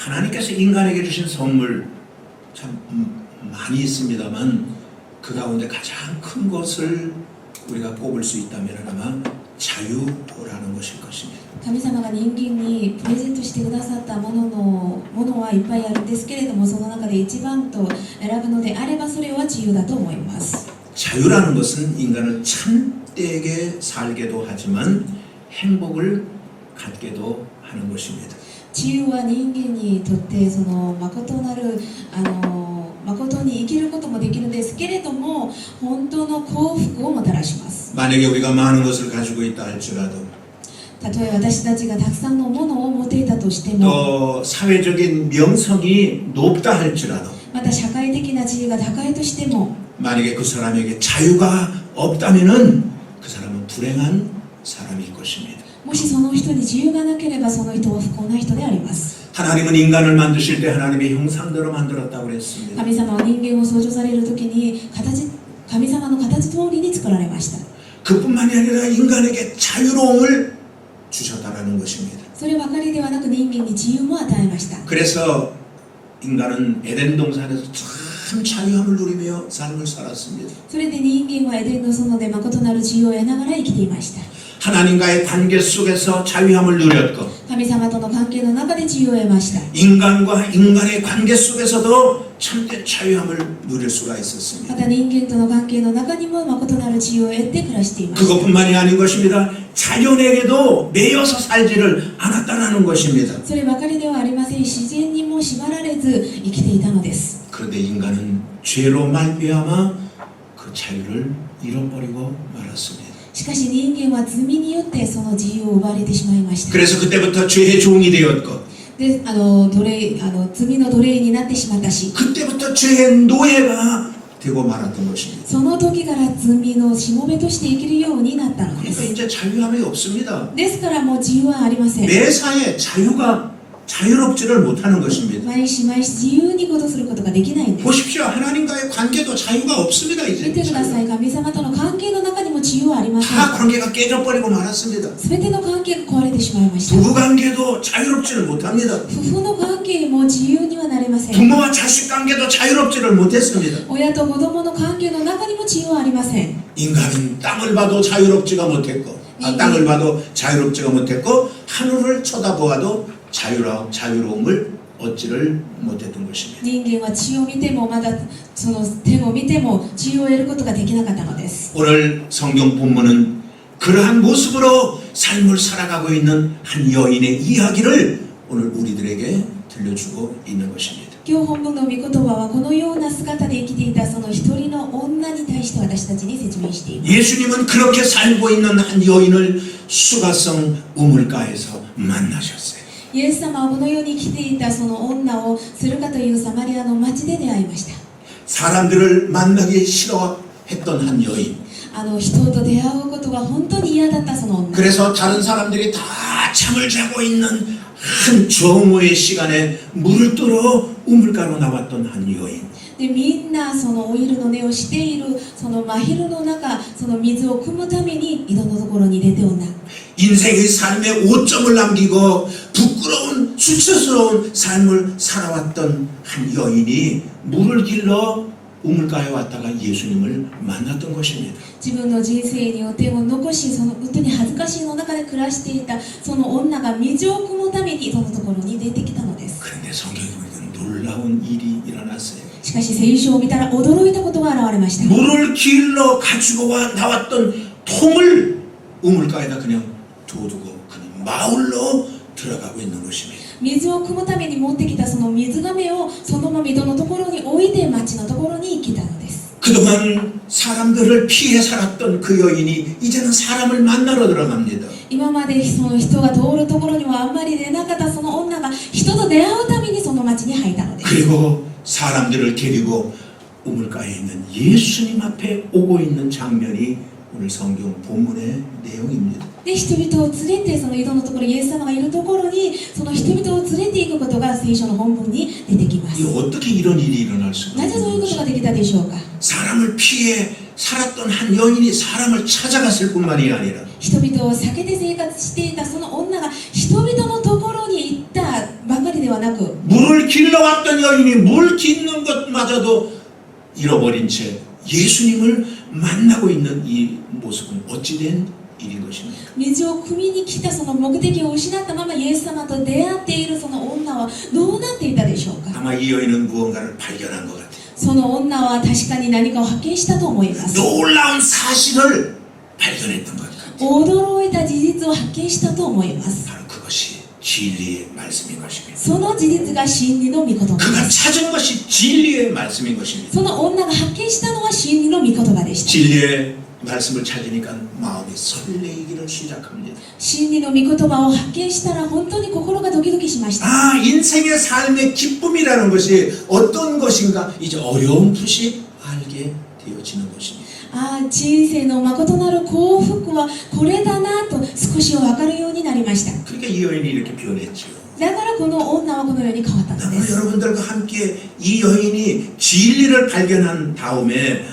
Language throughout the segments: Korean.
하나님께서 인간에게 주신 선물 참 많이 있습니다만 그 가운데 가장 큰 것을 우리가 꼽을 수 있다면 아마 자유라는 것일 것입니다. 神様が人間にプレゼントしてくださったものはいっぱいあるんですけれども、その中で一番と選ぶのであればそれは自由だと思います。 자유라는 것은 인간을 참되게 살게도 하지만 행복을 갖게도 하는 것입니다. 自由は人間にとってその誠なる誠に生きることもできるんですけれども、本当の幸福をもたらします。 만약에 우리가 많은 것을 가지고 있다 할지라도 たとえ私たちがたくさんのものを持っていたとしても、 또 사회적인 명성이 높다 할지라도 また社会的な地位が高いとしても、 만약에 그 사람에게 자유가 없다면은 그 사람은 불행한 사람일 것입니다. もしその人に自由がなければその人は不幸な人であります。 하나님은 인간을 만드실 때 하나님의 형상대로 만들었다고 그랬습니다. 神様は人間を創造されるときに神様の形通りに作られました。 그뿐만이 아니라 인간에게 자유로움을 주셨다라는 것입니다. そればかりではなく人間に自由も与えました。 그래서 인간은 에덴 동산에서 참 자유함을 누리며 삶을 살았습니다. それで人間はエデンの園で誠なる自由を得ながら生きていました。 하나님과의 관계 속에서 자유함을 누렸고 神様との関係の中で自由を得ました。 인간과 인간의 관계 속에서도 참된 자유함을 누릴 수가 ま 있었습니다. た人間との関係の中にも誠なる自由を得て暮らしていました。 그것뿐만이 아닌 것입니다. 자연에게도 매여서 살지를 않았다라는 것입니다. そればかりではありません。自然にも縛られず生きていたのです。 그런데 인간은 죄로 말미암아 그 자유를 잃어버리고 말았습니다. しかし人間は罪によってその自由を奪われてしまいました。 그래서 그때부터 죄의 종이 되었고 で罪の奴隷になってしまったし、 그때부터 죄의 노예가 되고 말았던 것입니다. その時から罪のしもべとして生きるようになったので 그러니까 す。 이제 자유함이 없습니다. ですからもう自由はありません。 매사에 자유롭지를 못하는 것입니다. 毎日毎日自由に行動することができないんです。 보십시오. 하나님과의 관계도 자유가 없습니다. 見 이제 てください。神様との関係の中にも自由はありません。 다 관계가 깨져버리고 말았습니다. すべての関係が壊れてしまいました。 부부관계도 자유롭지를 못합니다. 夫婦の関係も自由にはなれません。 부모와 자식 관계도 자유롭지를 못했습니다. 親と子供の関係の中にも自由はありません。 인간은 땅을 봐도 자유롭지가 못했고 땅을 봐도 자유롭지가 못했고 하늘을 쳐다보아도 자유로움을 얻지를 못했던 것입니다. 人間は地を見てもまたその天を見ても自由を得ることができなかったのです。 오늘 성경 본문은 그러한 모습으로 삶을 살아가고 있는 한 여인의 이야기를 오늘 우리들에게 들려주고 있는 것입니다. 今日本文の御言葉はこのような姿で生きていたその一人の女に対して私たちに説明しています。 예수님은 그렇게 살고 있는 한 여인을 수가성 우물가에서 만나셨어요. イエス様はこのように生きていたその女をスルカというサマリアの町で出会いました。 사람들을 만나기 싫어했던 한 여인. 人と出会うことは本当に嫌だったその女。 그래서 다른 사람들이 다 잠을 자고 있는 한 정오의 시간에 물을 뜨러 우물가로 나왔던 한 여인. でみんなそのお昼の寝をしているその真昼の中、その水を汲むために井戸のところに出て女。 인생의 삶에 오점을 남기고 부끄러운 수치스러운 삶을 살아왔던 한 여인이 물을 길러 우물가에 왔다가 예수님을 만났던 것입니다. 自分の人生に汚点を残し、その本当に恥ずかしいの中で暮らしていたその女が水を汲むために井戸のところに出てきたのです。 그런데 성경에 보니까 놀라운 일이 일어났어요. しかし聖書を見たら驚いたことが現れました。 물을 길러 가지고 나왔던 통을 우물가에다 그냥 둬두고 그냥 마을로 들어가고 있는 것입니다. 水を汲むために持ってきたその水がめをそのまま井戸のところに置いて町のところに行きたのです。 그동안 사람들을 피해 살았던 그 여인이 이제는 사람을 만나러 들어갑니다. 今までその人が通るところにはあんまり出なかったその女が人と出会うためにその町に入ったのです。 그리고 사람들을 데리고 우물가에 있는 예수님 앞에 오고 있는 장면이 오늘 성경 본문의 내용입니다. で人々を連れてその井戸のところ、イエス様がいるところにその人々を連れて行くことが聖書の本文に出てきます。 어떻게 이런 일이 일어날 수가 なぜそういう 있는 ことが 것입니까? できたでしょうか。 사람을 피해 살았던 한 여인이 사람을 찾아갔을 뿐만이 아니라 人々を避けて生活していたその女が人々のところに行ったばかりでではなく 물을 길러왔던 여인이 물 깃는 것마저도 잃어버린 채 예수님을 만나고 있는 이 모습은 어찌된 일인 것입니까? 水を汲みに来たその目的を失ったままイエス様と出会っているその女はどうなっていたでしょうか。 아마 이 여인은 무언가를 발견한 것 같아요. その女は確かに何かを発見したと思います。 놀라운 사실을 발견했던 것 같아요. 驚いた事実を発見したと思います。 바로 그것이 진리의 말씀인 것입니다. その事実が真理の御言葉で 그가 す。 찾은 것이 진리의 말씀인 것입니다. その女が発見したのは真理の御言葉でした。 진리의 말씀을 찾으니까 마음이 설레이기를 시작합니다. 真理の御言葉を発見したら本当に心がドキドキしました。 아, 인생의 삶의 기쁨이라는 것이 어떤 것인가 이제 어렴풋이 알게 되어지는 것입니다. ああ、人生の誠なる幸福はこれだなと少し分かるようになりました。 그러니까 이 여인이 이렇게 변했죠. だからこの女はこのように変わったので 아마 す。 여러분들과 함께 이 여인이 진리를 발견한 다음에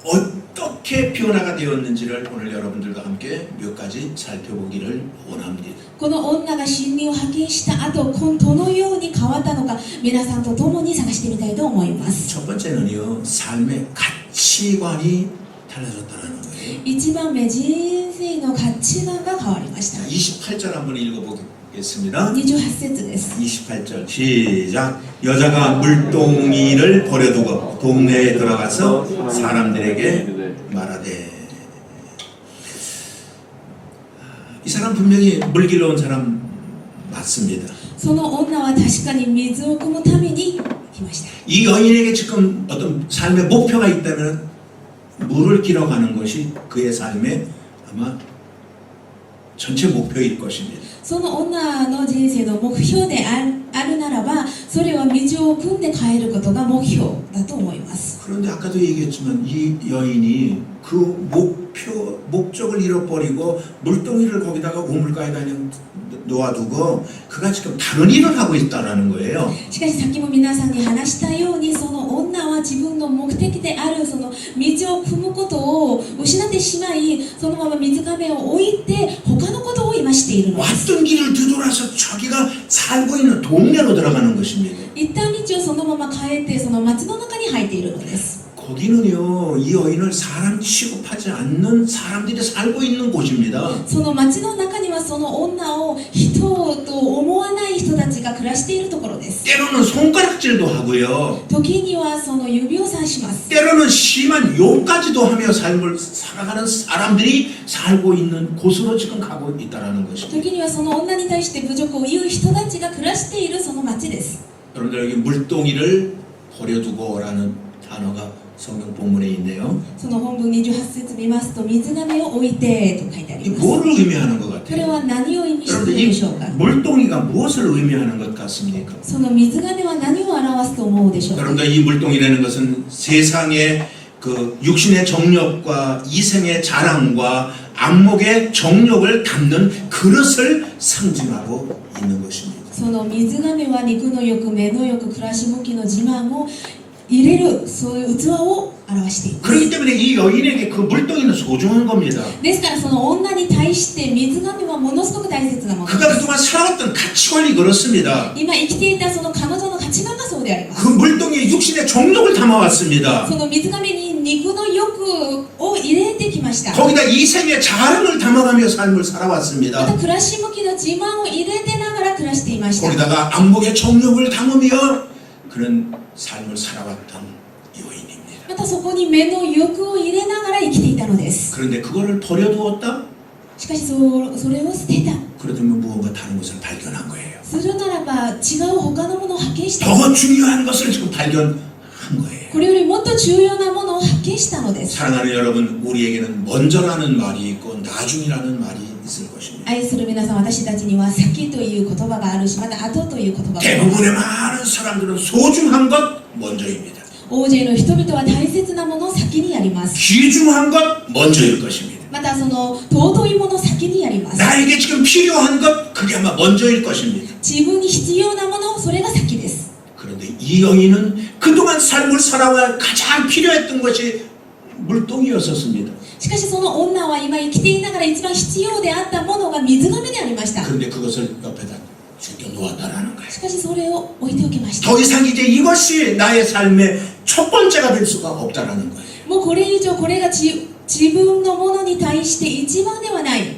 어떻게 변화가 되었는지를 오늘 여러분들과 함께 몇 가지 살펴보기를 원합니다. この女が真理を発見した後、どのように変わったのか、皆さんと共に探してみたいと思います。 첫 번째는요, 삶의 가치관이 달라졌다는 거예요. 一番目、人生の価値観が変わりました。 28절 한번 읽어보겠습니다. 28節です。 28절 시작. 여자가 물동이를 버려두고 동네에 들어가서 사람들에게 말하되. 이 사람 분명히 물 길러 온 사람 맞습니다. その女は確かに水を汲むために来ました。 이 여인에게 지금 어떤 삶의 목표가 있다면 물을 길어가는 것이 그의 삶의 아마 전체 목표일 것입니다. その女の人生の目標であるならば、それは水を汲んで帰ることが目標だと思います。 그런데 아까도 얘기했지만 이 여인이 그 목적을 잃어버리고 물동이를 거기다가 우물가에다 그냥 놓아두고 그가 지금 다른 일을 하고 있다라는 거예요. しかしさっきも皆さんに話したように、その女は自分の目的であるその水を汲むことを失ってしまい、そのまま水がめを置いて他のことを今しているのです。 왔던 길을 되돌아서 자기가 살고 있는 동네로 들어가는 것입니다. 一旦道をそのまま変えて、その町の中に入っているのです。 거기는요, 이 여인을 사람 취급하지 않는 사람들이 살고 있는 곳입니다. その町の中にはその女を人と思わない人たちが暮らしているところです。 때로는 손가락질도 하고요. 時にはその指をさします。 때로는 심한 욕까지도 하며 삶을 살아가는 사람들이 살고 있는 곳으로 지금 가고 있다는 것입니다. 時にはその女に対して侮辱を言う人たちが暮らしているその町です。 여러분들 여기 물동이를 버려두고라는 단어가 성경 본문에 있네요. その本文28節見ますと、水がめを置いてと書いてあり 이 ます。 뭐를 의미하는 것 これ 같아요? は何を意味してい 여러분들 るでしょうか。 이 물동이가 무엇을 의미하는 것 같습니까? その水がめは何を表すと思うでしょうか。 여러분들 이 물동이라는 것은 세상의 그 육신의 정욕과 이생의 자랑과 안목의 정욕을 담는 그릇을 상징하고 있는 것입니다. その水がめは肉の欲、目の欲、暮らし向きの自慢を入れる、そういう器を表しています。 그렇기 때문에 이 여인에게 그 물동이는 소중한 겁니다. ですからその女に対して水がめはものすごく大切なもので 그가 す。 그동안 살아왔던 가치관이 그렇습니다. 今生きていたその彼女の価値観がそうであります。 그 물동이에 육신의 정욕을 담아왔습니다. その水がめに肉の欲を入れてきました。 거기다 이생의 자랑을 담아가며 삶을 ま 살아왔습니다. た暮らし向きの自慢を入れてながら暮らしていました。 거기다가 안목의 정욕을 담으며 그런 삶을 살아왔던 여인입니다. またそこに目の欲を入れながら生きていたのです。 그런데 그거를 버려두었다? しかしそれを捨てた。 그러면 무언가 다른 것을 발견한 거예요. するならば違う他のものを発見した。 더 중요한 것을 지금 발견한 거예요. これよりもっと重要なものを発見したのです。 사랑하는 여러분, 우리에게는 먼저라는 말이 있고 나중이라는 말이 있을 것입니다. 愛する皆さん、私たちには先という言葉があるし、また後という言葉があります。 대부분의 많은 사람들은 소중한 것 먼저입니다. 大勢の人々は大切なものを先にやります。 귀중한 것 먼저일 것입니다. またその尊いものを先にやります。 나에게 지금 필요한 것 그게 아마 먼저일 것입니다. 自分に必要なもの、それが先です。 그런데 이 여인은 그동안 삶을 살아와 가장 필요했던 것이 물동이었었습니다. しかしその女は今生きていながら一番必要であったものが水がめでありました。 그런데 그것을 옆에다 제껴놓았다라는 거예요. しかしそれを置いておきました。 더 이상 이제 이것이 나의 삶의 첫 번째가 될 수가 없다라는 거예요. もうこれ以上これが自分のものに対して一番ではない。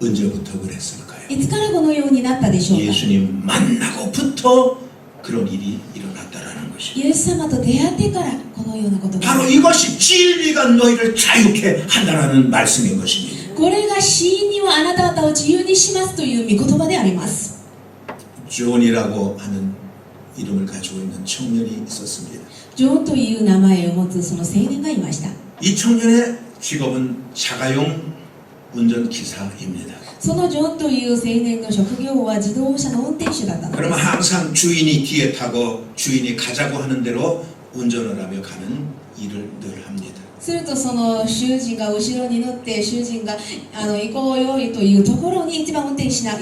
언제부터 그랬을까요? いつからこのようになったでしょうか。 예수님 만나고부터 그런 일이 일어났다라는 것이죠. イエス様と出会ってからこのようなことが。 바로 이것이 진리가 너희를 자유케 한다라는 말씀인 것입니다. これが真にはあなた方を自由にしますという御言葉であります。 존이라고 하는 이름을 가지고 있는 청년이 있었습니다. ジョンという名前を持つその青年がいました。 이 청년의 직업은 자가용 운전기사입니다. そのジョンという青年の職業は自動車の運転手だったので 그러면 す。 항상 주인이 뒤에 타고 주인이 가자고 하는 대로 운전을 하며 가는 일을 늘 합니다. するとその主人が後ろに乗って主人が行こうよというところにいつも運転しな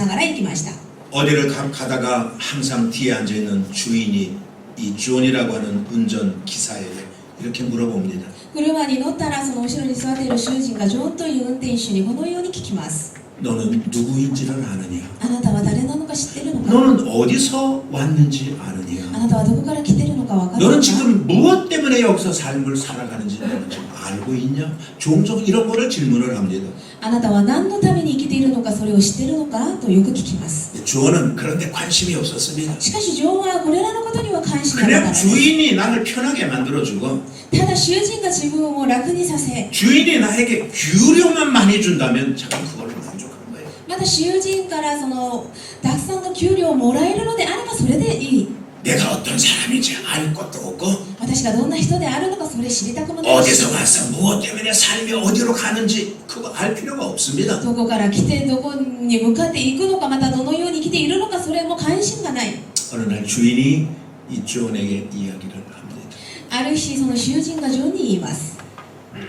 がら行きました。 어디를 가다가 항상 뒤에 앉아있는 주인이 이 존이라고 하는 운전기사에게 이렇게 물어봅니다. 車に乗ったらその後ろに座っている主人がジョンという運転手にこのように聞きます。 너는 누구인지를 아느냐? あなたは誰なのか知ってるのか。 너는 어디서 왔는지 あ 아느냐? なたはどこから来てるのか分かる 너는 のか。 지금 무엇 때문에 여기서 삶을 살아가는지 너는 지금 알고 있냐? 종종 이런 거를 질문을 합니다. あなたは何のために生きているのかそれを知っているのかとよく聞きます。 존은 그런데 관심이 없었습니다. しかしジョンはこれらのことには関心がな 그냥 かった。 주인이 나를 편하게 만들어주고 ただ主人が自分を楽にさせ、 주인이 나에게給料만 많이 준다면 잠깐 그걸로 만족한 거예요. また主人からそのたくさんの給料をもらえるのであればそれでいい。 내가 어떤 사람인지 알 것도 없고 私がどんな人であるのかそれ知りたくもないし、 어디서 와서 무엇 때문에 삶이 어디로 가는지 그거 알 필요가 없습니다. どこから来てどこに向かっていくのかまたどのように来ているのかそれも関心がない。 어느 날 주인이 이 존에게 이야기를 합니다. ある日その囚人がジョンに言います。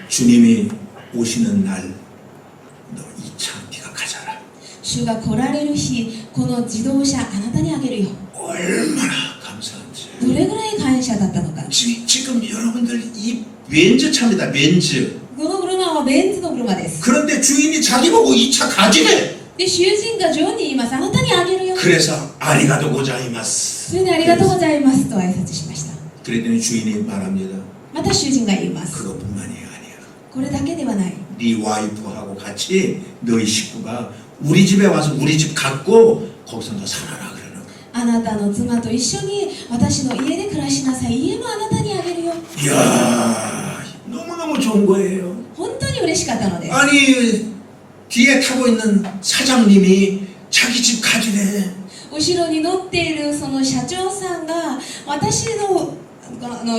주님이 오시는 날 너 이 차 네가 가져라. 主が来られる日この自動車あなたにあげるよ。 얼마나 감사한지. どれぐらい感謝だったのか。 지금 여러분들 이 벤츠 차입니다. 벤츠. この車はベンツの車です。 그런데 주인이 자기 보고 이 차 가지래. で囚人がジョンに言います。あなたにあげるよ。 그래서 아리가도 고자이마스. それでありがとうございますと挨拶しました。 그랬더니 주인이 말합니다. また囚人が言います。 그것뿐만이 아니야. これだけではない。 네 와이프하고 같이 너희 식구가 우리 집에 와서 우리 집 갖고 거기서 너 살아라 그러는 거야. あなたの妻と一緒に私の家で暮らしなさい。家もあなたにあげるよ。 이야, 너무너무 좋은 거예요. 本当に嬉しかったのです。 아니, 뒤에 타고 있는 사장님이 자기 집 가지래. 後ろに乗っているその社長さんが私の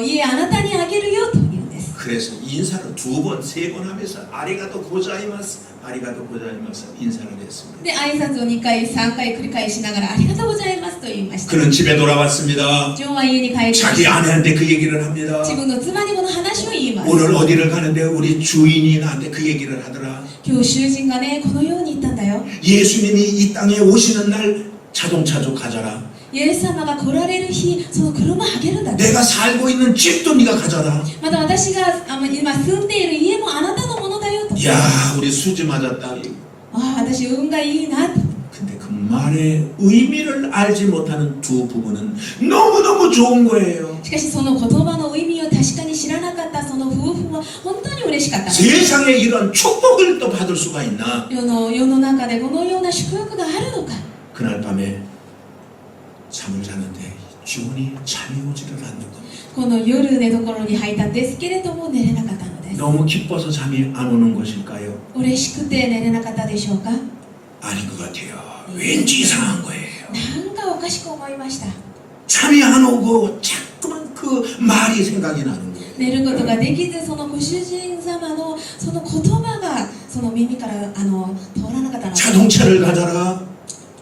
家あなたにあげるよと言うんです。 그래서 인사를 2번, 3번 하면서 아리가도 고자이마스, 아리가도 고자이마스 인사를 했습니다. で挨拶を2回3回繰り返しながらありがとうございますと言いました。 그는 집에 돌아왔습니다. ジョンは家に帰ってき 자기 て 아내한테 그 얘기를 합니다. 自分の妻にこの話を言います。 오늘 어디를 가는데 우리 주인이 나한테 그 얘기를 하더라. 今日囚人がねこのように言ったんだよ。 예수님이 이 땅에 오시는 날 자동차도 가져라. イエス様が来られる日その車あげるんだって。 내가 살고 있는 집도 네가 가져라. また私が今住んでいる家もあなたのものだよと。 야, 우리 수지 맞았다. ああ私運がいいなと。 근데 그 말의 의미를 알지 못하는 두 부부는 너무너무 좋은 거예요. しかしその言葉の意味を確かに知らなかったその夫婦は本当に嬉しかった。 세상에 이런 축복을 또 받을 수가 있나? 世の中でこのような祝福があるのか。 그날 밤에 잠을 자는데 주원이 잠이 오지를 않는 겁니다. この夜寝所に入ったんですけれども寝れなかったのです。 너무 기뻐서 잠이 안 오는 것일까요? 嬉しくて寝れなかったでしょうか。 아닌 것 같아요. 왠지 이상한 거예요. なんかおかしく思いました。 잠이 안 오고 자꾸만 그 말이 생각이 나는 거예요. 寝ることができずそのご主人様のその言葉がその耳から通らなかったのです。 자동차를 가져라.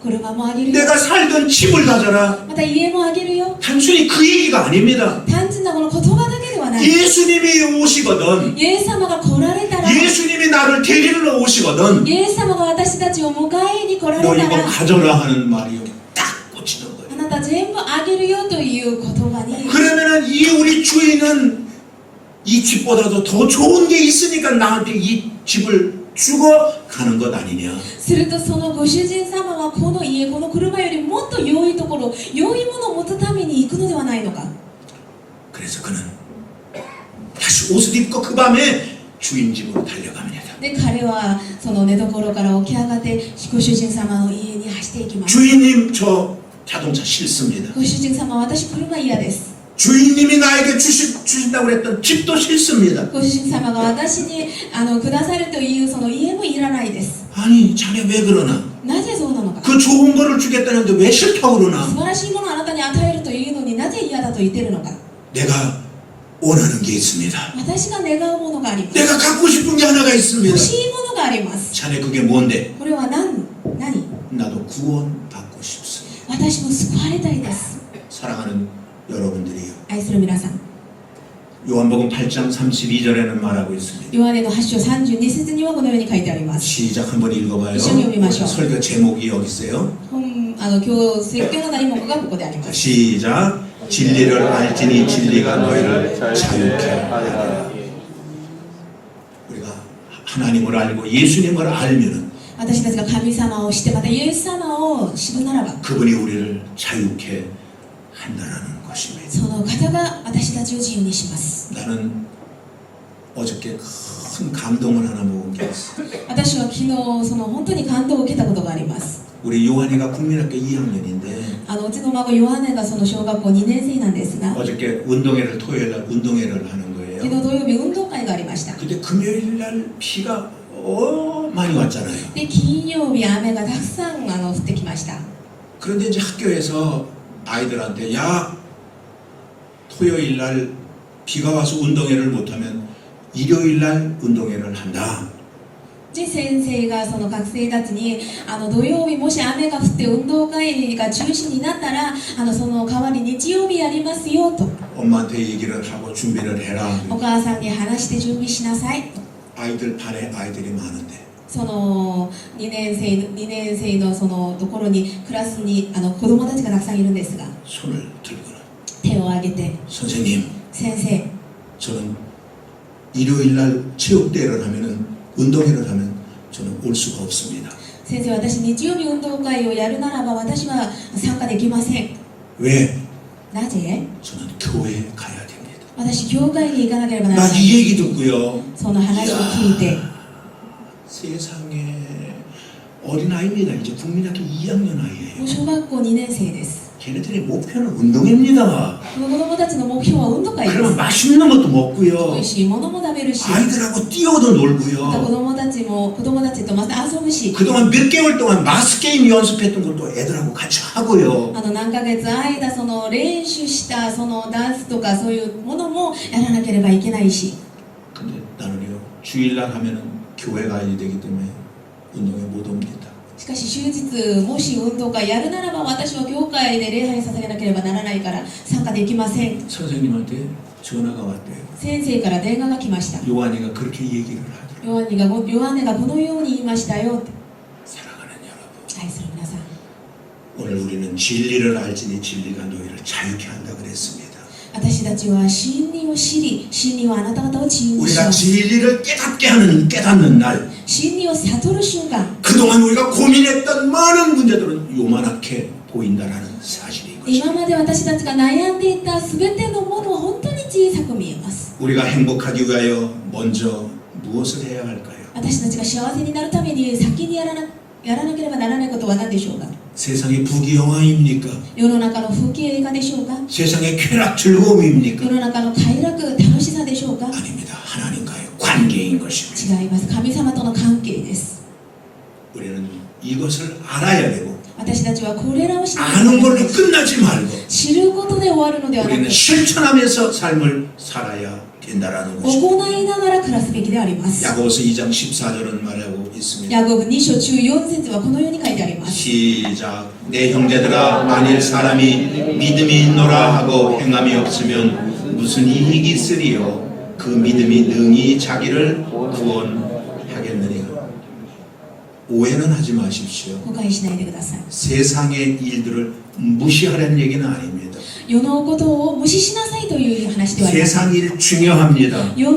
車もあげるよ。 내가 살던 집을 가져라. また家もあげるよ。 단순히 그 얘기가 아닙니다. 単純なこの言葉だけではない。 예수님이 오시거든. イエス様が来られたら、 예수님이 나를 데리러 오시거든. イエス様が私たちを迎えに来ら 너 れた 이거 ら、 가져라 하는 말이 딱 꽂히는 거예요. あなた全部あげるよという言葉に、 그러면은 이 우리 주인은 이 집보다도 더 좋은 게 있으니까 나한테 이 집을 죽어가는 것 아니냐. するとそのご主人様はこの家この車よりもっと良いところ良いものを持つために行くのではないのか。 그래서 그는 다시 옷을 입고 그 밤에 주인 집으로 달려갑니다. で彼はその寝所から起き上がってご主人様の家に走っていきます。 주인님 저 자동차 싫습니다. ご主人様私車嫌です。 주인님이 나에게 주신다고 그랬던 집도 싫습니다. ご主人様が私にくださるというその家もいらないです。 아니 자네 왜 그러나? なぜそうなのか。 그 좋은 거를 주겠다는데 왜 싫다고 素 그러나? 晴らしいものをあなたに与えるというのになぜ嫌だと言っているのか。 내가 원하는 게 있습니다. 私が願うものがあります。 내가 갖고 싶은 게 하나가 있습니다. 欲しいものがあります。 자네 그게 뭔데? これは何？ 나도 구원받고 싶습니다. 私も救われたいです。 사랑하는 여러분들이요. 愛する皆さん、 요한복음 8장 32절에는 말하고 있습니다. ヨハネの8章32節にはこのように書いてあります。 시작 한번 읽어봐요. 이시영 읽어보시죠. 설교 제목이 여기 있어요. 今日説教の題目がここであります。 시작. 진리를 알지니 진리가 너희를 자유케 하리라. 우리가 하나님을 알고 예수님을 알면은 私たちが神様を知ってまたイエス様を知るならば 그분이 우리를 자유케 한다는 것입니다. その方が私たちを自由にします。 나는 어저께 큰 감동을 하나 먹은 게 있어. 私は昨日その本当に感動を受けたことがあります。 우리 요한이가 국민학교 2학년인데 うちの孫ヨハネがその小学校2年生なんですが、 어저께 운동회를 토요일 날 운동회를 하는 거예요. 昨日土曜日運動会がありました。 근데 금요일 날 비가 많이 왔잖아요. で金曜日雨がたくさん降ってきました。 그런데 이제 학교에서 아이들한테 야 토요일 날 비가 와서 운동회를 못하면 일요일 날 운동회를 한다. で先生がその学生たちに土曜日もし雨が降って運動会が中止になったらその代わり日曜日やりますよと 엄마한테 얘기를 하고 준비를 해라. お母さんに話して準備しなさい。 아이들 반에 아이들이 많은데 その2年生のそのところにクラスに子供たちがたくさんいるんですが 손을 들고는 手を挙げて 선생님 先生 저는 일요일 날 체육대회를 하면은 운동회를 하면 저는 올 수가 없습니다. 先生私日曜日運動会をやるならば私は参加できません。 왜? なぜ？ 저는 교회에 가야 됩니다. 私教会に行かなければならな 난 い。 이 얘기 듣고요. その話を聞いて 세상에 어린아이입니다. 이제 국민학교 2학년 も 아이예요. う小学校2年生です。 걔네들의 목표는 운동입니다. この子供たちの目標は運動会で 그러면 す。 맛있는 것도 美 먹고요. 味しいものも食べるし、 아이들하고 뛰어도 また子 놀고요. 供たちとまた遊ぶし、 그동안 몇 개월 동안 마스 게임 연습했던 것도 애들하고 같이 하고요. 何ヶ月間その練習したそのダンスとかそういうものもやらなければいけないし、 근데 나는요 주일날 하면은 교회 가야 되기 때문에 운동회 못 옵니다. しかし終日もし運動会やるならば私は教会で礼拝させなければならないから参加できません。 선생님한테 전화가 왔대요. 先生から電話が来ました。 요한이가 그렇게 얘기를 하더라고요. ヨハネがこのように言いましたよって。 사랑하는 여러분, 愛する皆さん、 오늘 우리는 진리를 알지니 진리가 너희를 자유케 한다 그랬습니다. 私たちは真理を知り、真理はあなた方を自由にし 우리가 ます。 진리를 깨닫는 날, 真理を悟る瞬間、 그동안 우리가 고민했던 많은 문제들은 요만하게 보인다라는 사실인 것입니다. 今まで私たちが悩んでいた全てのものは本当に小さく見えます。 우리가 행복하기 위하여 먼저 무엇을 해야 할까요? 私たちが幸せになるために先にやらなければならないことは何でしょうか。 세상의 부귀영화입니까? 世の中の風景映画でしょうか。 세상의 쾌락 즐거움입니까? 世の中の快楽楽しさでしょうか。 아닙니다. 하나님과의 관계인 것입니다. 違います。神様との関係です。 우리는 이것을 알아야 되고 私たちはこれらを知らな 아는 ければ 걸로 끝나지 말고 知ることで終わるのではなく 우리는 실천하면서 삶을 살아야 된다라는 것입니다. 行いながら暮らすべきであります。 야고보서 2장 14절은 말하고 있습니다. ヤコブ2章14節はこのように書いてあります。 시작. 내 형제들아 만일 사람이 믿음이 있노라 하고 행함이 없으면 무슨 이익이 있으리요 그 믿음이 능히 자기를 구원하겠느냐. 오해는 하지 마십시오. 誤解しないでください。 세상의 일들을 무시하라는 얘기는 아닙니다. 世のことを無視しなさいという話ではありません。 세상 일 중요합니다. 世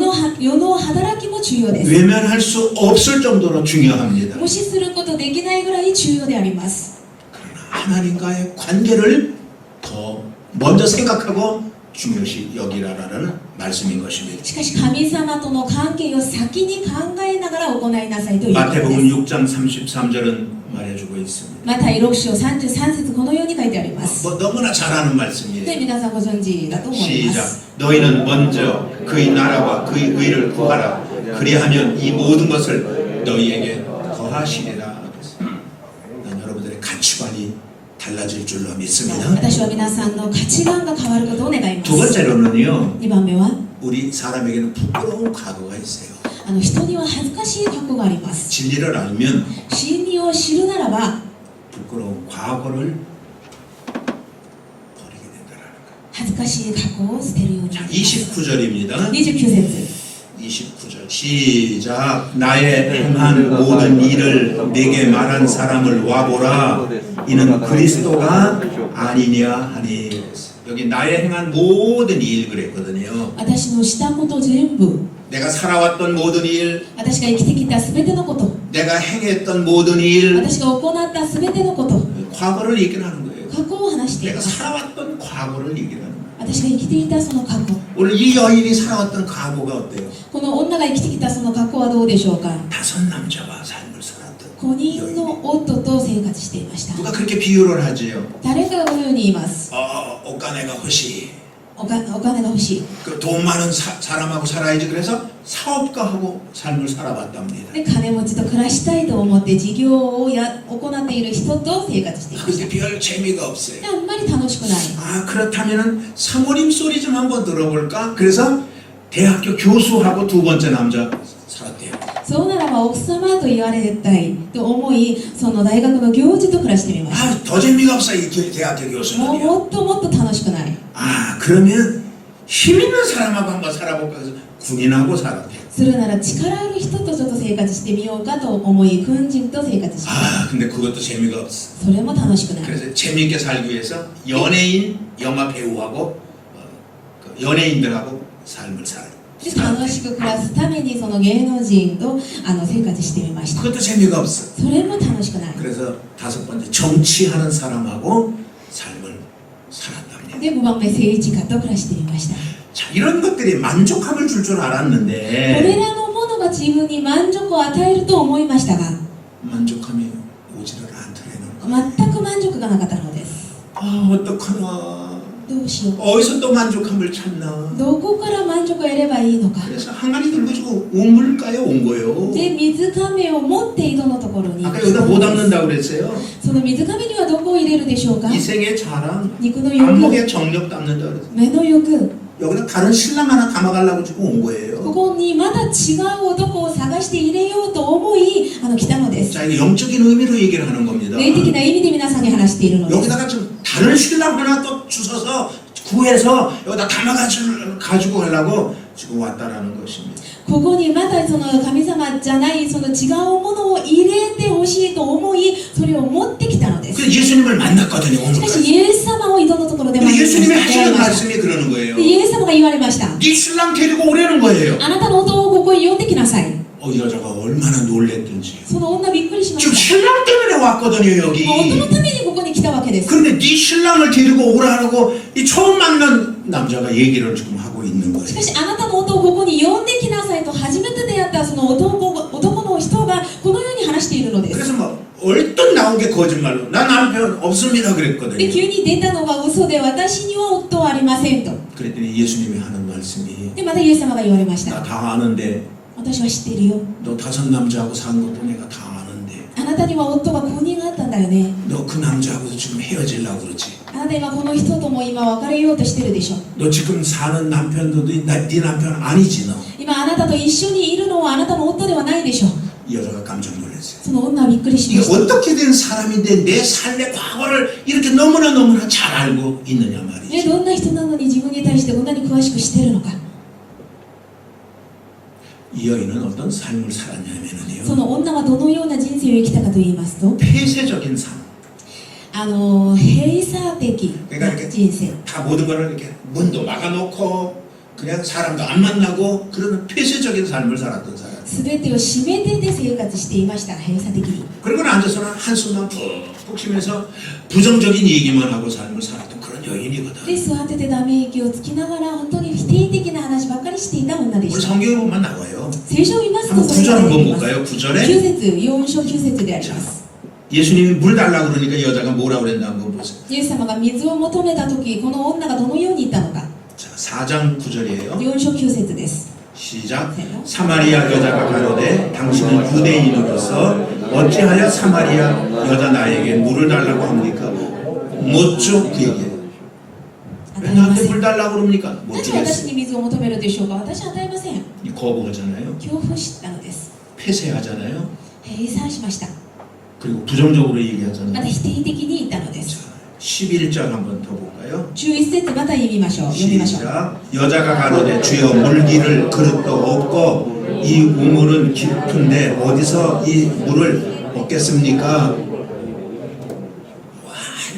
の働きも重要です。 외면할 수 없을 정도로 중요합니다. 無視することできないぐらい重要であります。 그러나 하나님과의 관계를 더 먼저 생각하고 중요시 여기라라는 말씀인 것입니다. しかし神様との関係を先に考えながら行いなさいということで 마태복음 す。 6장 33절은 말해주고 있습니다. マタイ6章33節このように書いてあります。 뭐 너무나 잘 아는 で 말씀이에요. 皆さんご存知だと思いま 시작. す。 너희는 먼저 그의 나라와 그의 의를 구하라. 그리하면 이 모든 것을 너희에게 더하시리라. 난 여러분들의 가치관이 달라질 줄로 믿습니다. 私は皆さんの価値観が変わることを願いま 두 す。 번째로는요. 2番目は 우리 사람에게는 부끄러운 과거가 있어요. 人には恥ずかしい過去があります。 진리를 알면 真理を知るならば 부끄러운 과거를 버리게 된다라는 거예요. 恥ずかしい過去を捨てるようにな 자, ります。 29절입니다. 29節 29절 시작. 나의 행한 모든 일을 내게 말한 사람을 와보라. 이는 그리스도가 아니냐 하니. 여기 나의 행한 모든 일 그랬거든요. 私のしたこと全部 내가 살아왔던 모든 일, 私が生きてきたすべてのこと 내가 행했던 모든 일, 私が行ったすべてのこと 과거를 얘기하는 거예요. 過去を話してい 내가 ます。 살아왔던 과거를 얘기하는 거예요. 私が生きていたその過去 오늘 이 여인이 살아왔던 과거가 어때요? この女が生きてきたその過去はどうでしょうか。 5 남자와 삶을 살았던 5人の夫と生活していました。 누가 그렇게 비유를 하지요? 誰かがこのように言います。 옷가네가 허시. お金が欲しい。 그 돈 많은 사람하고 살아야지. 그래서 사업가하고 삶을 살아봤답니다. で金持ちと暮らしたいと思って事業を行っている人と生活していまし 근데 별 재미가 없어요. た。であんまり楽しくない。 아 그렇다면은 사모님 소리 좀 한번 들어볼까? 그래서 대학교 교수하고 두 번째 남자 살았대요. そうならば奥様と言われたいと思い、その大学の教授と暮らしてみました。 아 더 재미가 없어 이 대학교 もう 교수는요. もっともっと楽しくない。 아 그러면 힘 있는 사람하고 한번 살아볼까 해서 군인하고 살았대요. するなら力ある人とちょっと生活してみようかと思い、軍人と生活しまし 아 근데 그것도 재미가 없어. た。それも楽しくない。 그래서 재미있게 살기 위해서 연예인, 영화 배우하고 그 연예인들하고 삶을 살아요. で楽しく暮らすためにその芸能人と生活してみました。 그것도 재미가 없어. それも楽しくない。 그래서 5번째 정치하는 사람하고 삶을 살았답니다. で5番目政治家と暮らしてみました。 자 이런 것들이 만족함을 줄 줄 これ 알았는데 らのものが自分に満足を与えると思いましたが、 만족함이 오지를 않더라는 거예요. 全く満足がなかったのです。 아 어떡하나. どうしよう。 어디서 또 만족함을 찾나. どこから満足を得ればいいのか。 그래서 항아리 들고 지고 우물가에 온 거예요. で水亀を持って井戸のところに 아까 여기다 못 담는다고 그랬어요. その水亀にはどこを入れるでしょうか。 이생의 자랑, 肉の欲、 안목의 정력 담는다 그랬어요. 目の欲、 여기다 다른 신랑 하나 담아가려고 지금 온 こ 거예요. こにまた違う男を探して入れようと思い来たのです。 자, 이게 영적인 의미로 얘기를 하는 겁니다. 霊的な意味で皆さんに話しているのです。 여기다가 좀 다른 신랑 하나 또 주워서 구해서 여기다 담아가지고 가려고 지금 왔다라는 것입니다. ここにまたその神様じゃないその違うものを入れてほしいと思い、それを持ってきたのです。 그래서 예수님을 만났거든요. しかし 오늘까지. イエス様を井戸のところで 근데 待ってい 예수님이 ました。 하시는 말씀이 그러는 거예요. でイエス様が言われました。 네 신랑 데리고 오라는 거예요. あなたの夫をここに呼んできなさい。 이 여자가 얼마나 놀랬든지. その女びっくりしま 지금 した。 신랑 때문에 왔거든요, 여기. 夫のためにここに来たわけです。 그런데 네 신랑을 데리고 오라고 이 처음 만난 남자가 얘기를 지금 하고 있는 しか 거예요. しあなたの夫をここに呼んできなさいと初めて出会ったその男の人がこのように話しているのです。 그래서 뭐 얼뜻 나온 게 거짓말로 나 남편 없습니다 で 그랬거든요. 急に出たのが嘘で私には夫はありませんと。 그랬더니 예수님이 하는 말씀이 でまたイエス様が言われまし 나 た。 다 아는데 私は知っているよ。 너 5 남자하고 산 것도 내가 다 아는데 あなたには夫が5人あったんだよね。 너 그 남자하고도 지금 헤어지려고 그러지. あなた今この人とも今別れようとしてるでしょ。 너 지금 사는 남편도 네 남편 아니지 너. 今あなたと一緒にいるのはあなたの夫ではないでしょ。 이 여자가 깜짝 놀랐어요. その女はびっくりし 이게 ました。 어떻게 된 사람인데 내 삶의 과거를 이렇게 너무나 잘 알고 있느냐 말이지. どんな人なのに自分に対してこんなに詳しくしてるのか。 이 여인은 어떤 삶을 そ 살았냐면요. の女はどのような人生を生きたかと言いますと、 폐쇄적인 삶. 閉鎖的な人生。 다 모든 거를 이렇게 문도 막아놓고 그냥 사람도 안 만나고 그러는 폐쇄적인 삶을 살았던 사람. すべてを閉めてで生活していましたが、閉鎖的に。 그리고 앉아서는 한숨만 푹푹 쉬면서 부정적인 얘기만 하고 삶을 살았던 그런 여인이거든. で、座っててため息をつきながら、本当に否定的な話ばっかりしていた女で 우리 した。 성경에 보면 나와요. 聖書を見ますと、 한번 それ 9절 が出て 한번 きます。 볼까요? 9절에 9節、4章9節であります。 예수님이 물 달라고 그러니까 여자가 뭐라고 그랬나 한번 보세요. イエス様が水を求めたとき、この女がどのように言ったのか。 자, 4장 9절이에요. 4章9節です。 시작. 사마리아 여자가 가로되 당신은 유대인으로서 어찌하여 사마리아 여자 나에게 물을 달라고 합니까? 못 줘 그 얘기예요. 왜 나한테 물 달라고 그럽니까? な 못 ぜ私 주겠어요. に水を求めるでしょうか。私は与えません。 거부하잖아요. 恐怖したのです。 폐쇄하잖아요. 閉鎖しました。 그리고 부정적으로 また 얘기하잖아요. 否定的に言ったのです。 11절 한번 더 볼까요? 11節また読みましょう。読みましょう。 시작. 여자가 가로되 주여 물기를 그릇도 없고 이 우물은 깊은데 어디서 이 물을 얻겠습니까?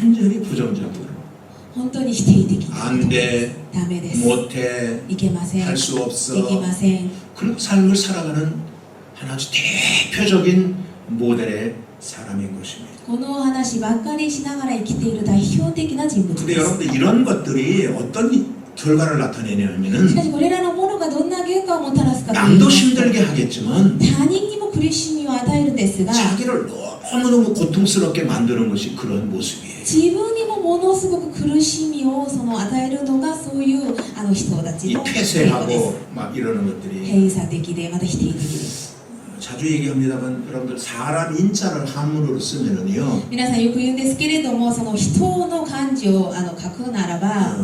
완전히 부정적으로 本当に否定的な。 안돼 ダメです。 못해 いけません。 할 수 없어 できません。 그런 삶을 살아가는 하나의 대표적인 모델의 사람인 것입니다. このお話ばっかりしながら生きている代表的な人物 근데 です。 여러분들 이런 것들이 어떤 결과를 しか 나타내냐면은 しこれらのものがどんな結果をもたらすかといいま 남도 すと 힘들게 하겠지만 他人にも苦しみを与えるんですが 자기를 너무너무 고통스럽게 만드는 것이 그런 모습이에요. 自分にもものすごく苦しみを与えるのがそういう人たち 이 の傾向です。 폐쇄하고 막 이러는 것들이 閉鎖的でまた否定的です。 자주 얘기합니다만 여러분들 사람 인자를 한문으로 쓰면은요 皆さんよく言うんですけれども、その人の漢字を書くならば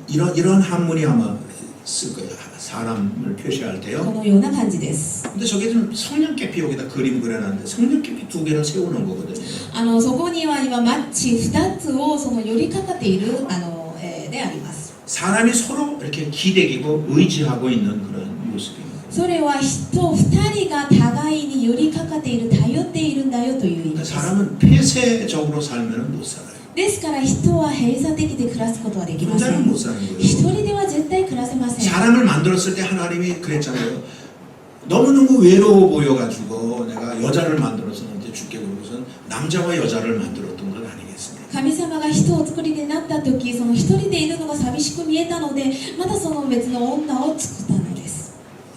이런 한문이 아마 쓸 거예요. 사람을 표시할 こ 때요. のような感じです。 근데 저게 좀 성냥개피 여기다 그림 그려놨는데 성냥개피 2개를 세우는 거거든요. そこには今マッチ2つを寄りかかっているであります。 사람이 서로 이렇게 기대기고 의지하고 있는 그런 모습입니다. それは人2人が互いに寄りかかっている、頼っているんだよという意味 그러니까 です。 사람은 폐쇄적으로 살면 못 살아요. ですから人は閉鎖的で暮らすことはできませ 혼자는 ん。 못 사는 一 거예요. 人では絶対暮らせません。 사람을 만들었을 때 하나님이 그랬잖아요. 너무너무 외로워 보여가지고 내가 여자를 만들어서 너한테 줄게 그러고선 남자와 여자를 만들었던 건 아니겠습니까? 神様が人をお作りになった時、その一人でいるのが寂しく見えたので、またその別の女を作ったのです。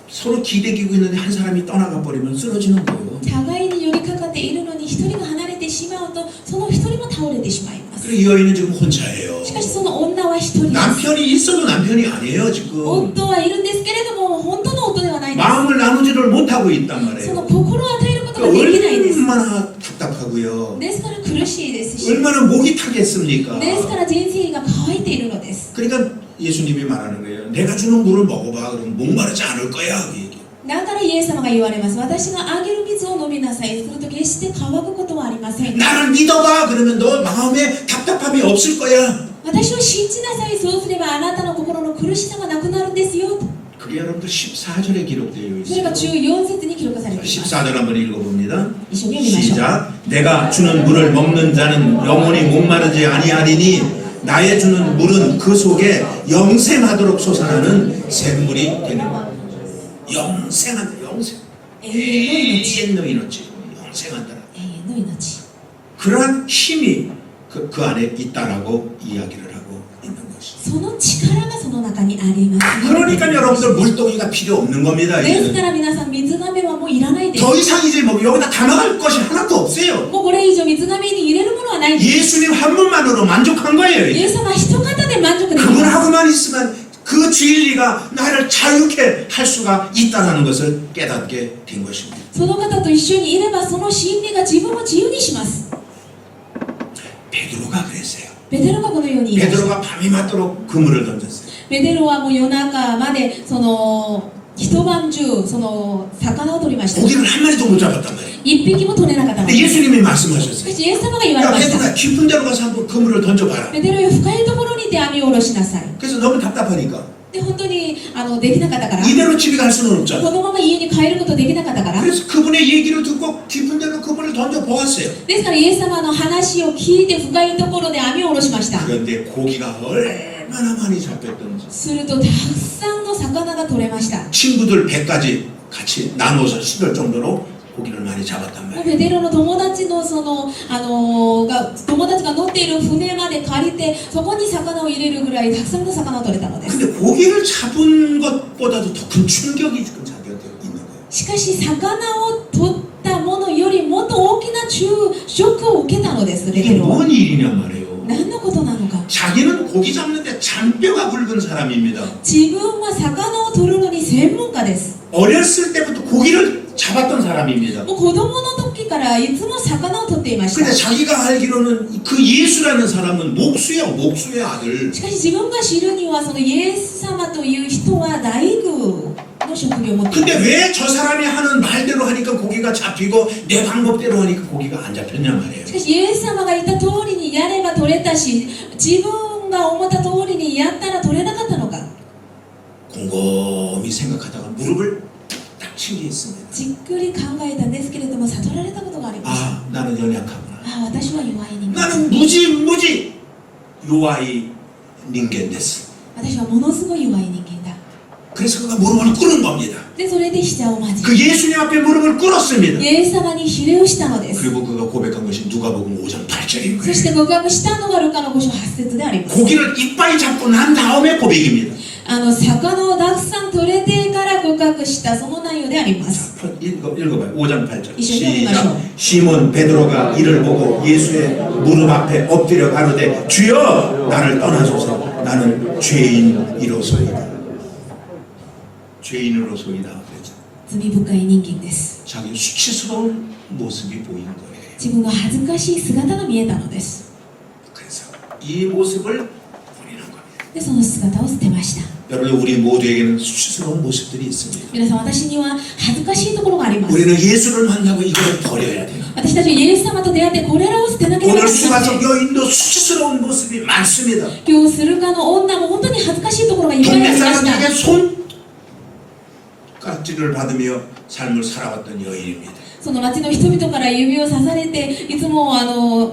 서로 기대기고 있는데 한 사람이 떠나가 버리면 쓰러지는 거예요. 互いに寄りかかっているのに一人が離れてしまうと、その一人も倒れてしまいます。 그리고 이 여인은 지금 혼자예요. しかしその女は一人です。 남편이 있어도 남편이 아니에요 지금. 夫はいるんですけれども、本当の夫ではないです。 마음을 나누지를 못하고 있단 その 말이에요. 心を与えることができないです。 얼마나 답답하고요. ですから苦しいですし、 얼마나 목이 타겠습니까? ですから人生が乾いているのです。 그러니까 예수님이 말하는 거예요. 내가 주는 물을 먹어봐. 그럼 목마르지 않을 거야. 그 얘기. だからイエス様が言われます。私があげる水を飲みなさい。すると決して乾くことはありません。 나를 믿어봐. 그러면 너 마음에 답답함이 없을 거야. 私を信じなさい。そうすればあなたの心の苦しさがなくなるんですよ。 그게 여러분들 14절에 기록되어 それが 있어요. 14節に記録されています。 14절 한번 읽어봅니다. 一緒に読みましょう。 시작. 내가 주는 물을 먹는 자는 영원히 목마르지 아니하리니 나의 주는 물은 그 속에 영생하도록 솟아나는 샘물이 되는 거야. 영생한다. 영생. 永遠の命。 永遠の命. 영생한다. 永遠の命。 그러한 힘이 그 안에 있다라고 이야기를 하고 있는 것이. その力がその中にあります。 그러니까 여러분들 물동이가 필요 없는 겁니다. ですか 이제는. ら皆さん水がめはもういらないです。 더 이상 이제 뭐 여기다 담아갈 것이 하나도 없어요. もうこれ以上水がめに入れるものはないです。 예수님 한 분만으로 만족한 거예요. イエ 이제. ス様一方で満足できます。 그분하고만 있으면 그 진리가 나를 자유케 할 수가 있다는 것을 깨닫게 된 것입니다. その方と一緒にいればその真理が自分を自由にします。 베드로가 그랬어요. ペテロがこのように言いました。 베드로가 밤이 맞도록 그물을 던졌어요. ペテロはもう夜中まで一晩中魚を取りました。 고기를 한 마리도 못 잡았단 말이에요. 一匹も取れなかったの 근데 です。 예수님이 し 말씀하셨어요. かしイエス様が言われ 야 ました。 베드로가 깊은 데로 가서 한번 그물을 던져봐라. ペテロよ深いところに手網を下ろしなさい。 그래서 너무 답답하니까 でで本当にできなかったから 이대로 집에 갈 수는 こ 없잖아. のまま家に帰ることできなかったから 그래서 그분의 얘기를 듣고 깊은 데로 그분을 던져 보았어요. ですからイエス様の話を聞いて深いところで網を下ろしました 그런데 고기가 얼마나 많이 잡혔던지 するとたくさんの魚が取れました 친구들 배까지 같이 나눠서 씹을 정도로 고기를 많이 잡았단 もう 말이에요. ベテロの友達の友達が乗っている船まで借りてそこに魚を入れるぐらいたくさんの魚を取れたのです 근데 고기를 잡은 것보다도 더 큰 충격이 지금 자기한테 있는 거예요. しかし魚を取ったものよりもっと大きなショックを受けたのですベ 이게 テロは 뭔 일이냐 말이에요. 何のことなのか 자기는 고기 잡는데 잔뼈가 굵은 사람입니다. 自分は魚を取るのに専門家です 어렸을 때부터 고기를 잡았던 사람입니다. もう子供の時からいつも魚を取っていまし 근데 た 자기가 알기로는 그 예수라는 사람은 목수야, 목수의 아들. しかし自分が知るにはそのイエス様という人は大工の職業を持っていま 근데 す 왜 저 사람이 하는 말대로 하니까 고기가 잡히고 내 방법대로 하니까 고기가 안 잡혔냐 말이에요. しかしイエス様が言った通りにやれば取れたし自分が思った通りにやったら取れなかったのか 곰곰이 생각하다가 무릎을 딱 친 게 있습니다. じっくり考えたんですけれども悟られたことがあります 아, 나는 연약하구나. 私は弱い人間 나는 무지 요아이 닌겐 데스. 私はものすごい弱い人間だ 그래서 그가 무릎을 꿇은 겁니다. でそれで膝をまじ 그 예수님 앞에 무릎을 꿇었습니다. イエス様にひれをしたのです 그리고 그가 고백한 것이 누가복음 5장 8절인 そし 거예요. て告白したのがルカの5章8節であります 고기를 이빨이 잡고 난 다음에 고백입니다. 魚をたくさん取れてから告白したその内容であります 읽어봐요. 5장 8절. 시작. 시작. 시몬 베드로가 이를 보고 예수의 무릎 앞에 엎드려 가로되 주여 나를 떠나소서 나는 죄인이로소이다. 죄인으로소이다. 그랬죠. 罪深い人間です 자기 수치스러운 모습이 보인 거예요. 自分の恥ずかしい姿が見えたのです 그래서 이 모습을 버리는 겁니다. でその姿を捨てました 여러분 우리 모두에게는 수치스러운 모습들이 있습니다. 皆さん私には恥ずかしいところがあります 우리는 예수를 만나고 이걸 버려야 돼요. 私たちはイエス様と出会ってこれらを捨てなければな 오늘 りません 수가적 여인도 수치스러운 모습이 많습니다. 今日駿河の女も本当に恥ずかしいところがいっぱいあ 동네 りました 사람들에게 손깍지를 받으며 삶을 살아왔던 여인입니다. その町の人々から指を刺されていつも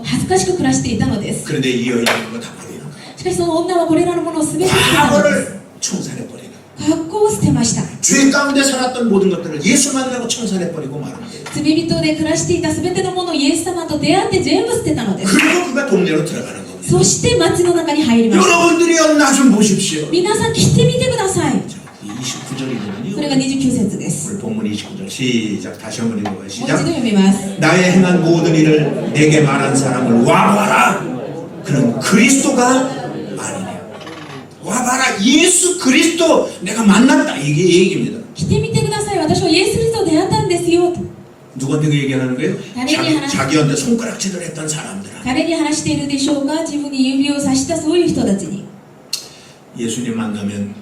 恥ずかしく暮らしていたのです 그런데 이 여인은 그거 다 버리는 거예요. しかしその女はこれらのものを全て捨てたのです 과거를 청산해버리는 거예요. 格好を捨てました 죄 가운데 살았던 모든 것들을 예수 만나고 청산해버리고 마는 거예요. 罪人で暮らしていた全てのものをイエス様と出会って全部捨てたのです 그리고 그가 동네로 들어가는 겁니다. そして町の中に入りました 여러분들이요 나 좀 보십시오. 皆さん来てみてください 29절이거든요. これが29節です 오늘 본문 29절 시작. 다시 한번 읽어봐요. もう一 시작. 度読みます 나의 행한 모든 일을 내게 말한 사람을 와봐라. 그는 그리스도가 아니냐. 와봐라. 예수 그리스도 내가 만났다. 이게 얘기입니다. 来てみてください私はイエス・キリストと出会ったんですよと 누구한테 그 얘기하는 거예요? 나에게 하나- 자기한테 손가락질을 했던 사람들한테. 誰に話しているでしょうか自分に指をさしたそういう人たちに 예수님 만나면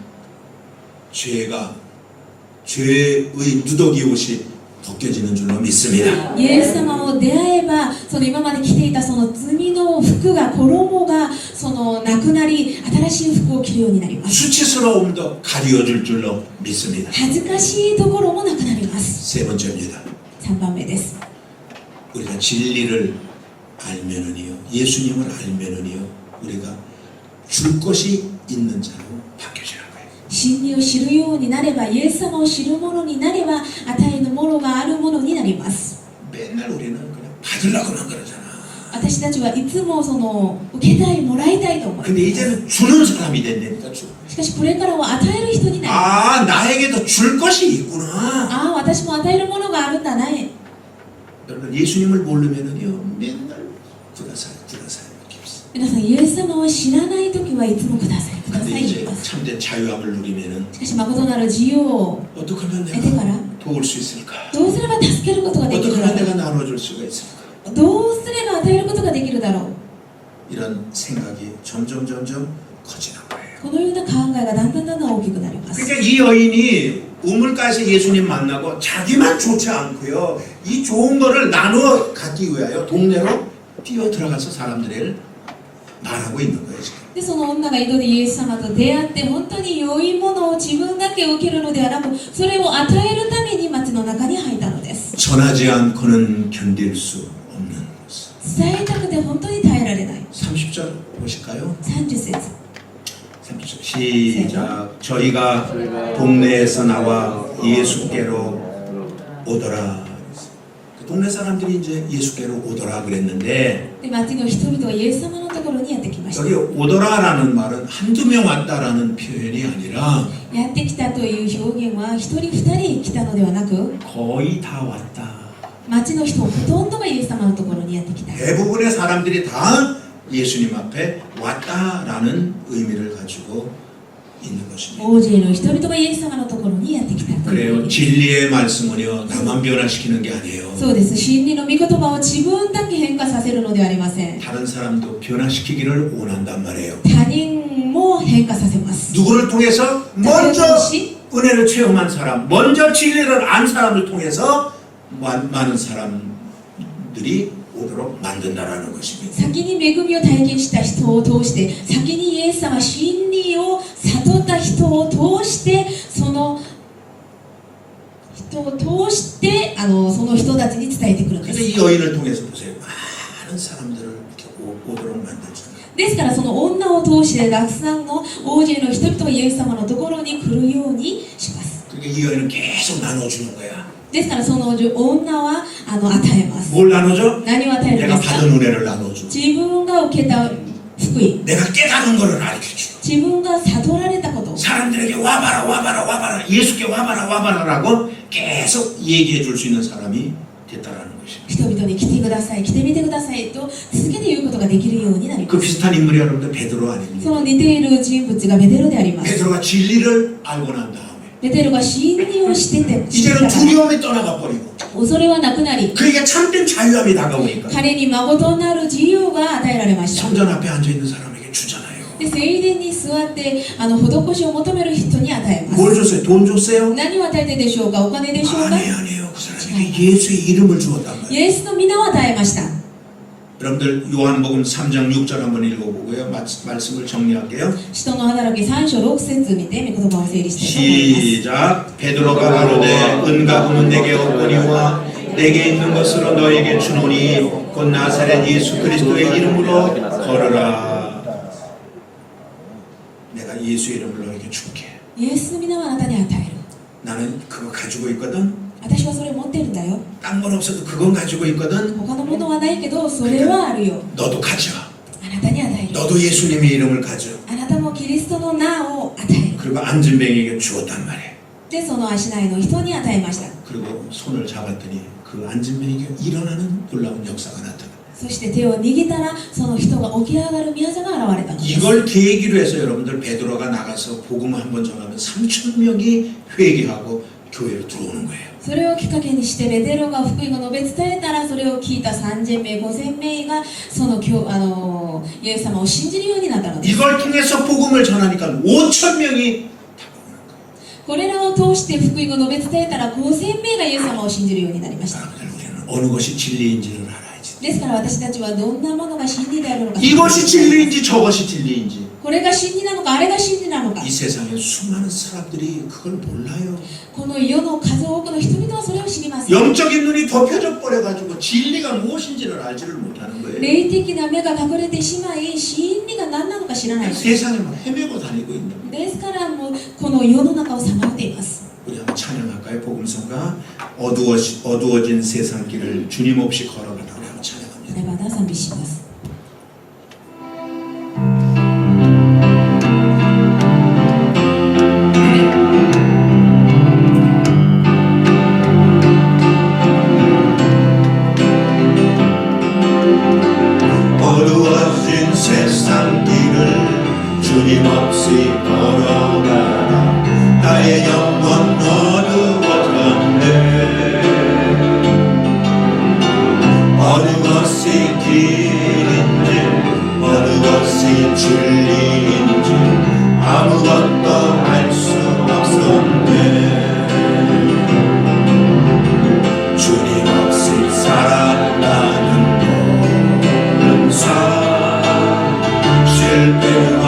죄의 누더기 옷이 벗겨지는 줄로 믿습니다. イエス様を出会えばその今まで着ていたその罪の服が衣がそのなくなり新しい服を着るようになります 수치스러움도 가리워줄 줄로 믿습니다. 恥ずかしいところもなくなります 세 번째입니다. 3番目です 우리가 진리를 알면은요, 예수님을 알면은요, 우리가 줄 것이 있는 자로 바뀌어지는 거예요. 真理を知るようになればイエス様を知るものになれば与えるものがあるものになります 맨날 우리는 그냥 받으려고만 그러잖아. 私たちはいつもその受けたいもらいたいと思います 근데 이제는 주는 사람이 된다니까. しかしこれからは与える人になります 아, 나에게도 줄 것이 있구나. ああ私も与えるものがあるんだね 여러분 예수님을 모르면은요, 맨날 구다사이 이렇게 없어. 皆さんイエス様を知らない時はいつもくださいくださ 근데 い言い 이제 ます 참된 자유함을 누리면은 しかし誠なる自由を 어떻게 하면 得てか 내가 ら 도울 수 있을까? どうすれば助けることができ 어떻게 るだ 하면 ろ 내가 나눠줄 수가 있을까? うどうすれば与えることができるだろう 이런 생각이 점점 커지는 거예요. このような考えがだんだん大きくなります 그러니까 이 여인이 우물가에서 예수님 만나고 자기만 좋지 않고요, 이 좋은 거를 나누어 갖기 위하여 동네로 뛰어 들어가서 사람들을 말하고 있는 거예요 지금. でその女が井戸でイエス様と出会って本当に良いものを自分だけ受けるのではなくそれを与えるために町の中に入ったのです。 전하지 않고는 견딜 수 없는 것을. 伝えたくて本当に耐えられない。 30절 보실까요? 30節 30절 시작. 저희가 동네에서 나와 예수께로 오더라. 동네 사람들이 이제 예수께로 오더라 그랬는데 で町の人々はイエス様のところにやってきました。 여기 오더라라는 말은 한두 명 왔다라는 표현이 아니라 やってきたという表現は一人二人来たのではなく 거의 다 왔다. 町の人ほとんどがイエス様のところにやってきた。 대부분의 사람들이 다 예수님 앞에 왔다라는 의미를 가지고 있는 것입니다. 大勢の人々がイエス様のところにやってきたという意 그래요. 味。 진리의 말씀은요 나만 변화시키는 게 아니에요. そうです。真理の御言葉を自分だけ変化させるのではありません。 다른 사람도 변화시키기를 원한단 말이에요. 他人も変化させます。 누구를 통해서? 誰 먼저 を通し 은혜를 체험한 사람, 먼저 진리를 안 사람을 통해서 많은 사람들이 오도록 만든다라는 것입니다. 先に恵みを体験した人を通して先にイエス様真理を悟った人を通してその人を通してその人たちに伝えてくるんで 근데 す。 이 여인을 통해서 보세요. 많은 사람들을 이렇게 오도록 만들죠. ですからその女を通してたくさんの大勢の人々がイエス様のところに来るようにします。 그러니까 이 여인은 계속 나눠주는 거야. ですからその女は与えます。 뭘 나눠줘? 何を与えるんで 내가 すか？ 받은 은혜를 나눠줘. 自分が受けた福音、 내가 깨달은 거를 가르쳐줘. 自分が悟られたこと、 사람들에게 와봐라 와봐라 와봐라 예수께 와봐라 와봐라라고 계속 얘기해 줄 수 있는 사람이 됐다라는 것입니다. 人々に来てください、来てみてくださいと続けて言うことができるようになり 그 ます。 비슷한 인물이 여러분들 베드로 そ 아닙니까? の似ている人物がベテロであります。 베드로가 진리를 알고 난 다음에 ベテロが真理をしてて、 이제는 두려움이 떠나가 버리고 恐れはなくなり、 그에게 참된 자유함이 다가오니까 彼に誠なる自由が与えられました。 성전 앞에 앉아 있는 사람에게 주잖아요. で、聖殿に座って施しを求める人に与えます。 뭘 줬어요? 돈 줬어요? 何を与えてでしょうか？お金でしょうか？ 아니에요. 그 사람에게 예수의 이름을 주었단 말이에요. イエスの皆を与えました。 여러분들 요한복음 3장 6절 한번 읽어보고요. 말씀을 정리할게요. 使徒の働き3章6節見て御言葉を整理したいと思います。 시작. 베드로가 가로되 은과 금은 내게 없거니와 내게 있는 것으로 너에게 주노니 곧 나사렛 예수 그리스도의 이름으로 걸어라. 내가 예수의 이름을 너에게 줄게. イエスの皆はあなたに与える。 나는 그거 가지고 있거든. 私はそれを持ってるんだよ。 딴 건 없어도 그건 가지고 있거든. 他のものはないけどそれはあるよ。 너도 가져. あなたに与える。 너도 예수님의 이름을 가져. あなたもキリストの名を与える。 그리고 안진뱅이에게 주었단 말이에요. で、その足内の人に与えました。 그리고 손을 잡았더니 그 안진뱅이에게 일어나는 놀라운 역사가 나타나. そして手を握ったらその人が起き上がる宮座が現れたのです。 이걸 계기로 해서 여러분들 베드로가 나가서 복음을 한번 전하면 3천 명이 회개하고 교회로 들어오는 거예요. それをきっかけにしてベテロが福音を述べ伝えたらそれを聞いた3000名5000名がそのイエス様を信じるようになったのです。 이걸 통해서 복음을 전하니까 5천 명이 다가오는 거예요. これらを通して福音を述べ伝えたら5000名がイエス様を信じるようになりました。 여러분들 우리는 어느 것이 진리인지를 알아야지. ですから私たちはどんなものが真理であるのか、 이것이 진리인지 저것이 진리인지. これが真理なのかあれが真理なのか、 이 세상에 수많은 사람들이 그걸 몰라요. この世の数多くの人々はそれを知りません。 영적인 눈이 덮여져 버려가지고 진리가 무엇인지를 알지를 못하는 거예요. 霊的な目が隠れてしまい真理が何なのか知らない。 세상에 막 헤매고 다니고 있는 거예요. ですからもうこの世の中をさまよっています。 우리 한번 찬양할까요? 복음성가 어두워진 세상길을 주님 없이 걸어가다 우리 한번 찬양합니다. それは賛美します。 어두워진 세상길을 주님 없이 걸어가다 나의 영혼 어두워졌네. 어느 것이 길인지 어느 것이 진리인지 아무것도 알 수 없었네. 주님 없이 살아가는 삶 실패와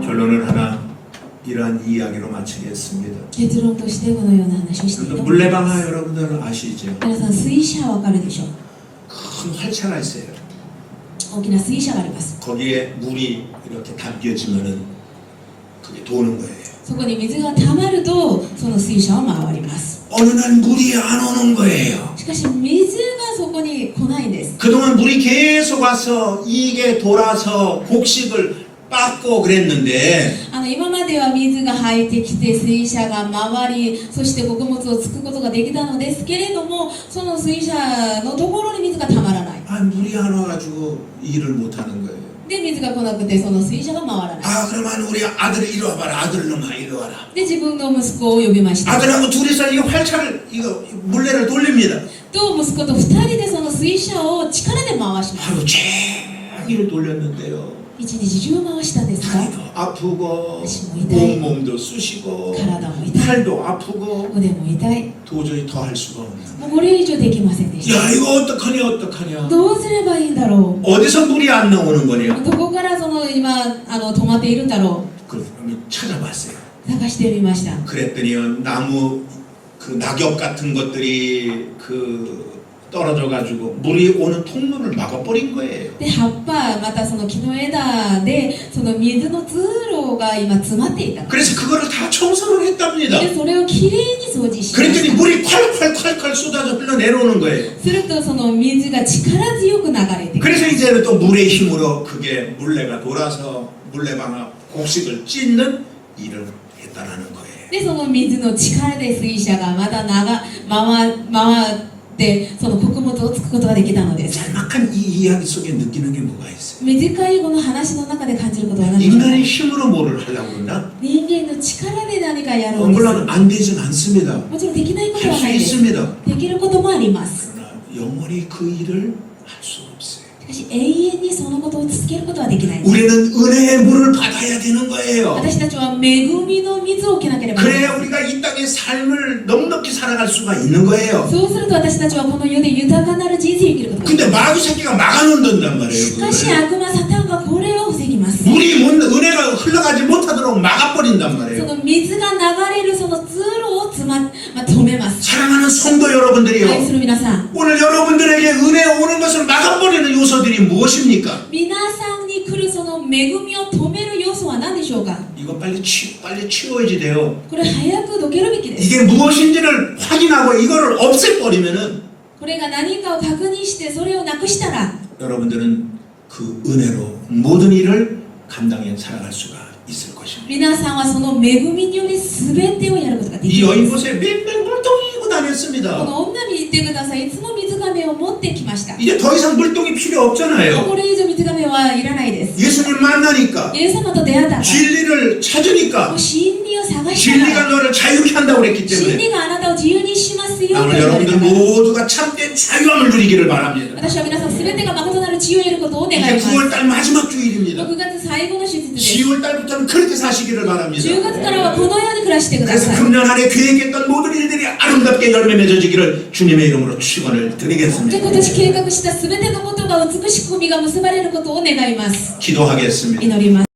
결론을 하나 이러한 이야기로 마치겠습니다. 結論としてこのような話をしていた 물레방아 여러분들 아시죠? 皆さん水車はわかるでしょう 큰 활차가 있어요. 大きな水車があります 거기에 물이 이렇게 담겨지면은 그게 도는 거예요. そこに水が溜まるとその水車は回ります 어느 날 물이 안 오는 거예요. しかし水がそこに来ないんです 그동안 물이 계속 와서 이게 돌아서 곡식을 빻고 그랬는데 今までは水が入ってきて水車が回りそして穀物をつくことができたのですけれどもその水車のところに水がたまらない 아, 물이 안 와가지고 일을 못하는 거예요. で水が来なくてその水車が回らない 아, 그러면 우리 아들 이리 와봐라. 아들 놈아 이리 와라. で自分の息子を呼びました 아들하고 둘이서 이 활차를 이거 물레를 돌립니다. と息子と2人でその水車を力で回します 하루 종일 돌렸는데요. 一日中回したんですが 다리도 아프고 이다이. 온몸도 쑤시고 体も痛い 팔도 아프고 腕も痛い 도저히 더 할 수가 없는 もうこれ以上できませんでした 야 이거 어떡하냐 どうすればいいんだろ 어디서 물이 안 나오는 거냐 うどこからその今止まっているんだろ 그럼 찾아봤어요 う探してみました 그랬더니 나무 그 낙엽 같은 것들이 그 떨어져 가지고 물이 오는 통로를 막아버린 거예요 で葉っぱまたその木の枝でその水の通路が今詰まっていた 그래서 그거를 다 청소를 했답니다 でそれをきれいに掃除しま 그랬더니 した 물이 콸콸콸콸 쏟아져 흘러내려오는 거예요 するとその水が力強く流れてくる 그래서 이제는 또 물의 힘으로 그게 물레가 돌아서 물레방아 곡식을 찢는 일을 했다라는 거예요 でその水の力で水車がまた回ってその穀物をつくことができたのです 짤막한 이 이야기 속에 느끼는 게 뭐가 있어요? 短いこの話の中で感じることは何でしょうか 인간의 힘으로 뭐를 하려고 그러나? 人間の力で何かやろうとする 물론 안 되진 않습니다 もちろんできないことは 할 な 수 いです 있습니다 できることもあります 그러나 영원히 그 일을 할 수 없어요 しかし永遠にそのことを続けることはできない 우리는 은혜의 물을 받아야 되는 거예요 私たちは恵みの水を受けなければいけない 그래야 우리가 이 땅의 삶을 넉넉히 살아갈 수가 있는 거예요 そうすると私たちはこの世で豊かなる人生を生きることができ 근데 마귀 새끼가 막아놓는단 말이에요 しかし 그거를. 悪魔サタンはこれを防ぎます 은혜가 흘러가지 못하도록 막아버린단 そ 말이에요 の水が流れるその通路を止めます 사랑하는 성도 여러분들이요 愛する皆さん 오늘 여러분들에게 은혜 오는 것을 막아버리는 요소들이 무엇입니까? 皆さんに来るその恵みを止める要素は何でしょうか 이거 빨리 치워야지 돼요 これ早くどけるべきです 이게 무엇인지를 확인하고 이거를 없애버리면은 これが何かを確認してそれをなくしたら 여러분들은 그 은혜로 모든 일을 감당해 살아갈 수가 있을 것입니다 皆さんはその恵みにより全てをやることができ 이 る 여인 んです 보세요 맨날 물동이 입고 こ 다녔습니다 の女見てくださいいつも水亀を持ってきました 이제 더 이상 물동이 필요 없잖아요 これ以上水亀はいらないです 예수님 만나니까 イエス様と出会ったから 진리를 も 찾으니까 う真理を探したか 진리가 ら 너를 자유케 한다고 그랬기 真 때문에 理があなたを自由にしますよと 오늘 言われた 여러분들 から 모두가 참된 자유함을 누리기를 바랍니다 私は皆さん全てが誠なる自由を得ることを願い 이제 ます 9월달 마지막 주일입니다 6月最後の手術です 10월달부터는 그렇게 사시기를 바랍니다 10月からはこのように暮らしてくだ 그래서 さい 금년 안에 계획했던 모든 일들이 아름답게 열매 맺어지기를 주님의 이름으로 축원을 で 드리겠습니다 今年計画した全てのことが美しく実が結ばれることを願います 기도하겠습니다 祈ります